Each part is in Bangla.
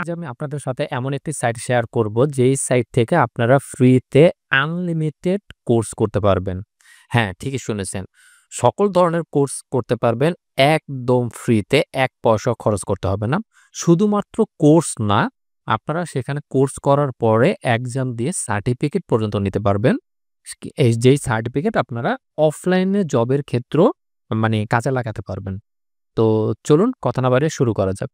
আজ আমি আপনাদের সাথে এমন একটি সাইট শেয়ার করব, যেই সাইট থেকে আপনারা ফ্রিতে আনলিমিটেড কোর্স করতে পারবেন। হ্যাঁ, ঠিকই শুনেছেন। সকল ধরনের কোর্স করতে পারবেন একদম ফ্রিতে, ১ পয়সাও খরচ করতে হবে না। শুধুমাত্র কোর্স না, আপনারা সেখানে কোর্স করার পরে এক্সাম দিয়ে সার্টিফিকেট পর্যন্ত নিতে পারবেন। এই যেই সার্টিফিকেট আপনারা অফলাইনে জবের ক্ষেত্রেও কাজে লাগাতে পারবেন। তো চলুন কথা না বাড়িয়ে শুরু করা যাক।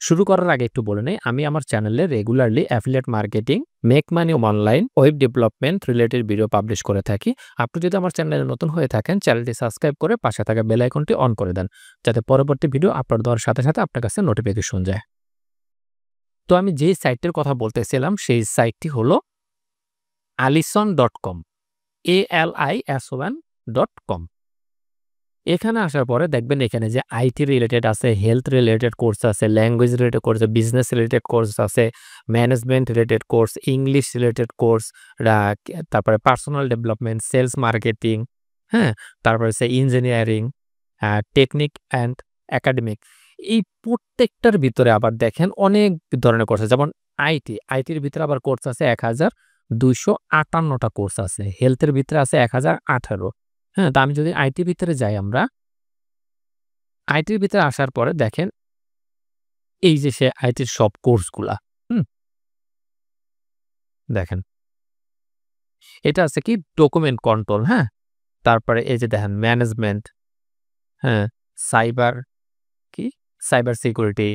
শুরু করার আগে একটু বলে নেই, আমি আমার চ্যানেলে regularly affiliate marketing, make money online, web development related video publish করে থাকি। আপনি যদি আমার চ্যানেলে নতুন হয়ে থাকেন, চ্যানেলটি সাবস্ক্রাইব করে পাশে থাকা বেল আইকনটি অন করে দেন, যাতে পরবর্তী ভিডিও আপলোড দেওয়ার সাথে সাথে আপনার কাছে নোটিফিকেশন যায়। তো আমি যেই সাইটটির কথা বলতেছিলাম, সেই সাইটটি হলো alison.com, alison.com। এখানে আসার পরে দেখবেন এখানে যে আইটি রিলেটেড আছে, হেলথ রিলেটেড কোর্স আছে, ল্যাঙ্গুয়েজ রিলেটেড কোর্স আছে, বিজনেস রিলেটেড কোর্স আছে, management related course, English related course, তারপরে পার্সোনাল ডেভেলপমেন্ট, সেলস মার্কেটিং, হ্যাঁ? তারপরে হচ্ছে ইঞ্জিনিয়ারিং, টেকনিক অ্যান্ড একাডেমিক। এই প্রত্যেকটার ভিতরে আবার দেখেন অনেক ধরনের কোর্স আছে। যেমন আইটির ভিতরে আবার কোর্স আছে ১,২৫৮টা কোর্স আছে। হেলথের ভিতরে আছে ১,০১৮। হ্যাঁ, তো আমি যদি আইটির ভিতরে যাই আইটির ভিতরে আসার পরে দেখেন এই যে সে আইটির সব কোর্সগুলা। হুম? দেখেন। এটা আছে কি ডকুমেন্ট কন্ট্রোল, হ্যাঁ? তারপরে এই যে দেখেন ম্যানেজমেন্ট, হ্যাঁ? সাইবার কি? Cyber security.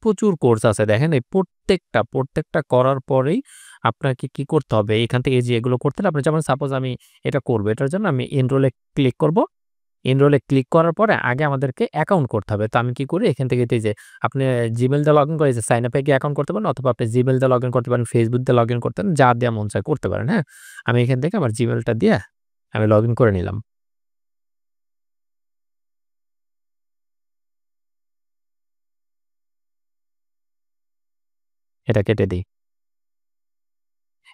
প্রচুর কোর্স আছে। দেখেন এই প্রত্যেকটা করার পরেই আপনাকে কি করতে হবে? এখান থেকে এই যে এগুলো করতে হলে আপনি যেমন সাপোজ আমি এটা করব। এটার জন্য আমি এনরোল এ ক্লিক করব। এনরোল এ ক্লিক করার পরে আগে আমাদেরকে অ্যাকাউন্ট করতে হবে। তো আমি কি করি? এখান থেকে এই যে আপনি জিমেইল দিয়ে লগইন করে যে সাইন আপ এ গিয়ে অ্যাকাউন্ট করতে পারেন, অথবা আপনি জিমেইল দিয়ে লগইন করতে পারেন, ফেসবুক দিয়ে লগইন করতে পারেন, যা দেয়া মন চায় করতে পারেন, হ্যাঁ? আমি এখান থেকে আমার জিমেইলটা দিয়ে আমি লগইন করে নিলাম। এটা কেটে দেই।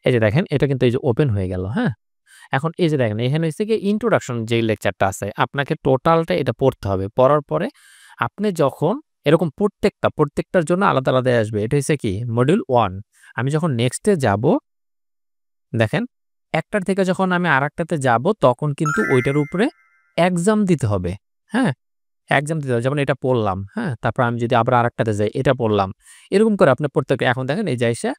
এই যে দেখেন এটা কিন্তু এই যে ওপেন হয়ে গেল, হ্যাঁ? এখন এই যে দেখেন এখানে হইছে গিয়ে ইন্ট্রোডাকশন যেই লেকচারটা আছে, আপনাকে টোটালটা এটা পড়তে হবে। পড়ার পরে আপনি যখন এরকম প্রত্যেকটার জন্য আলাদা আসবে। এটা হইছে কি মডিউল 1। আমি যখন নেক্সট এ যাব, দেখেন একটার থেকে যখন আমি আরেকটাতে যাব তখন কিন্তু ওইটার উপরে এক্সাম দিতে হবে। হ্যাঁ? এক্সাম দিতে হবে। যেমন এটা পড়লাম, হ্যাঁ? তারপর আমি যদি আবার আরেকটাতে যাই, এটা পড়লাম। এরকম করে আপনি প্রত্যেকটা এখন দেখেন এই যে আইসা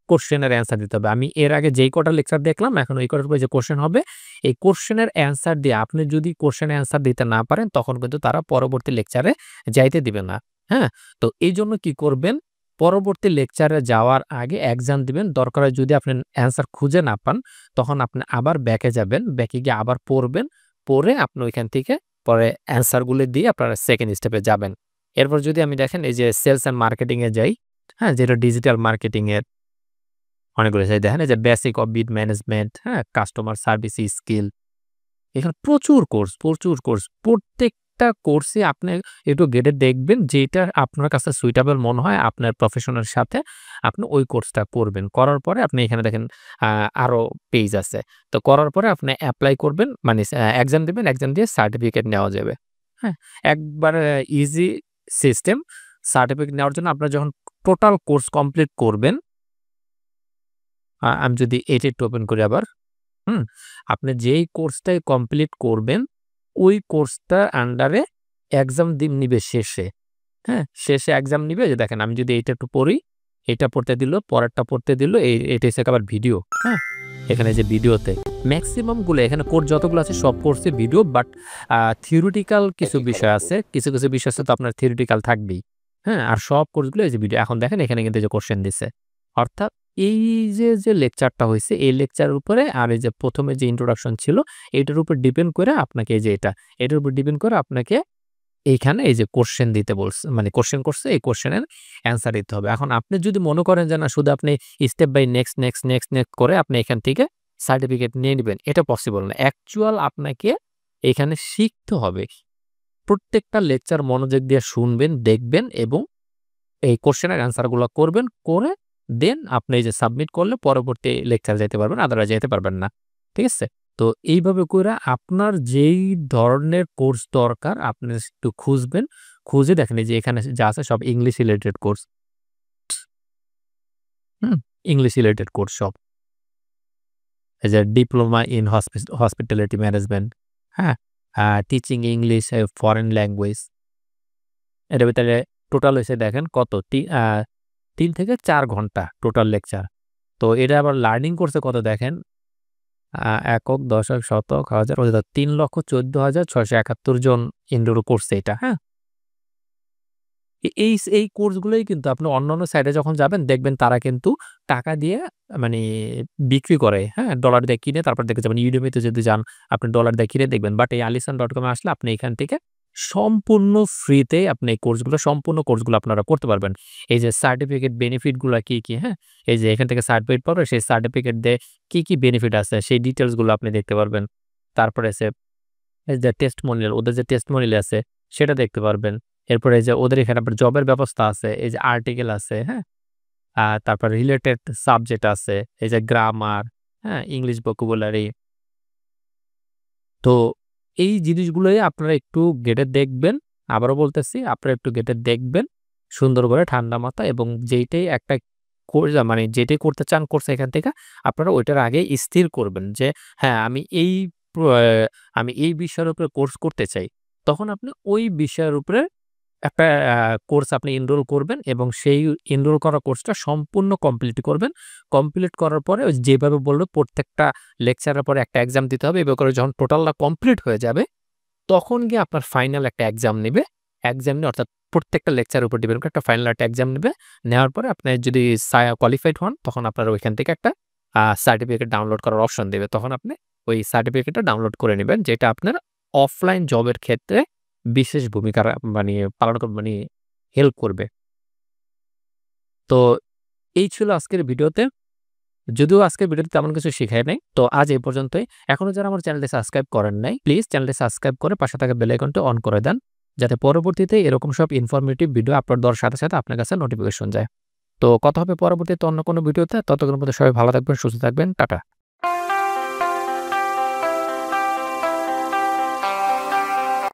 কোয়েশ্চেনের অ্যান্সার দিতে হবে। আমি এর আগে যেই কটা লেকচার দেখলাম, এখন ওই কটার উপরে যে কোয়েশ্চেন হবে, এই কোয়েশ্চেনের অ্যান্সার দিয়ে আপনি যদি কোয়েশ্চেনের অ্যান্সার দিতে না পারেন, তখন কিন্তু তারা পরবর্তী লেকচারে যাইতে দিবে না। হ্যাঁ? তো এইজন্য কি করবেন, পরবর্তী লেকচারে যাওয়ার আগে এক্সাম দিবেন। দরকার হয় যদি আপনি অ্যান্সার খুঁজে না পান, তখন আপনি আবার ব্যাকে যাবেন। ব্যাকে গিয়ে আবার পড়বেন। পড়ে আপনি ওইখান থেকে পরে অ্যান্সার গুলো দিয়ে আপনারা সেকেন্ড স্টেপে যাবেন। এরপর যদি আমি দেখেন এই যে সেলস অ্যান্ড মার্কেটিং এ যাই, হ্যাঁ? যেটা ডিজিটাল মার্কেটিং এর অনেকগুলো সাইট দেখেন এই যে বেসিক অফ বিড ম্যানেজমেন্ট, হ্যাঁ? Customer service skill. এখানে প্রচুর কোর্স। প্রত্যেকটা কোর্সে আপনি একটু ঘেঁটে দেখবেন যেটা আপনার কাছে সুইটেবল মনে হয় আপনার প্রফেশনের সাথে আপনি ওই কোর্সটা করবেন। করার পরে আপনি এখানে দেখেন আ আরো পেজ আছে। তো করার পরে আপনি এপ্লাই করবেন এক্সাম দিবেন, এক্সাম দিয়ে সার্টিফিকেট নেওয়া যাবে। হ্যাঁ? একবারে ইজি সিস্টেম। সার্টিফিকেট নেওয়ার জন্য আপনার যখন টোটাল কোর্স কমপ্লিট করবেন, আমি যদি এটা একটু ওপেন করি আবার, হুম? আপনি যেই কোর্সটাই কমপ্লিট করবেন, ওই কোর্সটার আন্ডারে এক্সাম নিবে শেষে, হ্যাঁ? শেষে এক্সাম নিবে। যে দেখেন আমি যদি এইটা একটু পড়ি, এটা পড়তে দিল, পরেরটা পড়তে দিল, এটা হচ্ছে আবার ভিডিও, হ্যাঁ? এখানে যে ভিডিওতে মেক্সিমাম গুলো এখানে কোর্স যতগুলো আছে সব কোর্সে ভিডিও, বাট থিওরিটিক্যাল কিছু বিষয় আছে। কিছু বিষয় আছে তো আপনার থিওরিটিক্যাল থাকবেই, হ্যাঁ? আর সব কোর্সগুলো এই যে ভিডিও। এখন দেখেন এখানে কিন্তু এই যে কোয়েশ্চেন দিছে। অর্থাৎ এই যে লেকচারটা হইছে, এই লেকচারের উপরে আর এই যে ১ম এ যে ইন্ট্রোডাকশন ছিল, এটার উপর ডিপেন্ড করে আপনাকে এই যে এটার উপর ডিপেন্ড করে আপনাকে এইখানে এই যে কোয়েশ্চেন দিতে বলছে, কোয়েশ্চেন করছে, এই কোয়েশ্চেনের অ্যান্সার দিতে হবে। এখন আপনি যদি মনে করেন যে না শুধু আপনি স্টেপ বাই নেক্সট করে আপনি এখান থেকে সার্টিফিকেট নিয়ে নিবেন, এটা পসিবল না। অ্যাকচুয়াল আপনাকে এখানে শিখতে হবে। প্রত্যেকটা লেকচার মনোযোগ দিয়ে শুনবেন, দেখবেন এবং এই কোয়েশ্চেনের অ্যান্সার গুলো করবেন। করে দেন আপনি এই যে সাবমিট করলে পরবর্তী লেকচারে যাইতে পারবেন, আদারওয়াইজ যাইতে পারবেন না। ঠিক আছে? তো এইভাবে কইরা আপনার যেই ধরনের কোর্স দরকার আপনি একটু খুঁজবেন। খুঁজে দেখেন এই যে এখানে যা আছে সব ইংলিশ রিলেটেড কোর্স। হুম? ইংলিশ রিলেটেড কোর্স সব। এই যে ডিপ্লোমা ইন হসপিটালিটি ম্যানেজমেন্ট, হ্যাঁ? Teaching English foreign language. এটার ভিতরে টোটাল হইছে দেখেন কত ৩ থেকে ৪ ঘন্টা টোটাল লেকচার। তো এটা আবার লার্নিং করছে কত দেখেন একক, দশক, শতক, হাজার, অযথা ৩,১৪,৬৭১ জন এনরোল করছে এটা, হ্যাঁ? এই কোর্সগুলোই কিন্তু আপনি অন্যান্য সাইটে যখন যাবেন দেখবেন তারা কিন্তু টাকা দিয়ে মানে বিক্রি করে, হ্যাঁ? ডলার দিয়ে কিনে তারপর দেখে যাবেন Udemy তে যদি যান আপনি ডলার দিয়ে কিনে দেখবেন। বাট এই আলিসান.com এ আসলে আপনি এখান থেকে সম্পূর্ণ ফ্রিতে আপনি এই কোর্সগুলো সম্পূর্ণ কোর্সগুলো আপনারা করতে পারবেন। এই যে সার্টিফিকেট বেনিফিট গুলা কি, কি, হ্যাঁ? এই যে এখান থেকে সার্টিফিকেট পাবেন সেই সার্টিফিকেট দিয়ে কি, কি বেনিফিট আছে সেই ডিটেইলস গুলো আপনি দেখতে পারবেন। তারপরে আছে এই যে টেস্টিমোনিয়াল ওদের যে টেস্টিমোনিয়াল আছে সেটা দেখতে পারবেন। এরপরে এই যে ওদের এখানে আবার জবের ব্যবস্থা আছে, এই যে আর্টিকেল আছে, হ্যাঁ? তারপর রিলেটেড সাবজেক্ট আছে, এই যে গ্রামার, হ্যাঁ? English vocabulary. তো এই জিনিসগুলোই আপনারা একটু ঘেঁটে দেখবেন। আবারও বলতেছি আপনারা একটু ঘেঁটে দেখবেন সুন্দর করে ঠান্ডা মাথায় এবং যেইটাই একটা মানে যেটাই করতে চান কোর্স এখান থেকে আপনারা ওইটার আগে স্থির করবেন যে হ্যাঁ, আমি এই বিষয়ের উপরে কোর্স করতে চাই। তখন আপনি ওই বিষয়ের উপরে একটা কোর্স আপনি এনরোল করবেন এবং সেই এনরোল করা কোর্সটা সম্পূর্ণ কমপ্লিট করবেন। কমপ্লিট করার পরে ওই যেভাবে বলল প্রত্যেকটা লেকচারের পরে একটা এক্সাম দিতে হবে। এভাবে করে যখন টোটালটা কমপ্লিট হয়ে যাবে, তখন গিয়ে আপনার ফাইনাল একটা এক্সাম নিবে। এক্সাম নিয়ে অর্থাৎ প্রত্যেকটা লেকচারের উপর ডিপেন্ড করে একটা ফাইনাল একটা এক্সাম নিবে। নেওয়ার পরে আপনি যদি কোয়ালিফাইড হন, তখন আপনার ওইখান থেকে একটা সার্টিফিকেট ডাউনলোড করার অপশন দিবে। তখন আপনি ওই সার্টিফিকেটটা ডাউনলোড করে নিবেন। যেটা আপনার অফলাইন জবের ক্ষেত্রে বিশেষ ভূমিকা মানে পালন মানে হেল্প করবে। তো এই ছিল আজকের ভিডিওতে। যদিও আজকের ভিডিওতে তেমন কিছু শিখাই নাই। তো আজ এই পর্যন্তই। এখনো যারা আমার চ্যানেলটি সাবস্ক্রাইব করেন নাই, প্লিজ চ্যানেলটি সাবস্ক্রাইব করে পাশে থাকা বেল আইকনটি অন করে দেন। যাতে পরবর্তীতে এরকম সব ইনফরমেটিভ ভিডিও আপলোড দেওয়ার সাথে, সাথে আপনার কাছে নোটিফিকেশন যায়। তো কথা হবে পরবর্তীতে অন্য কোনো ভিডিওতে। ততক্ষণ পর্যন্ত সবাই ভালো থাকবেন, সুস্থ থাকবেন। টাটা।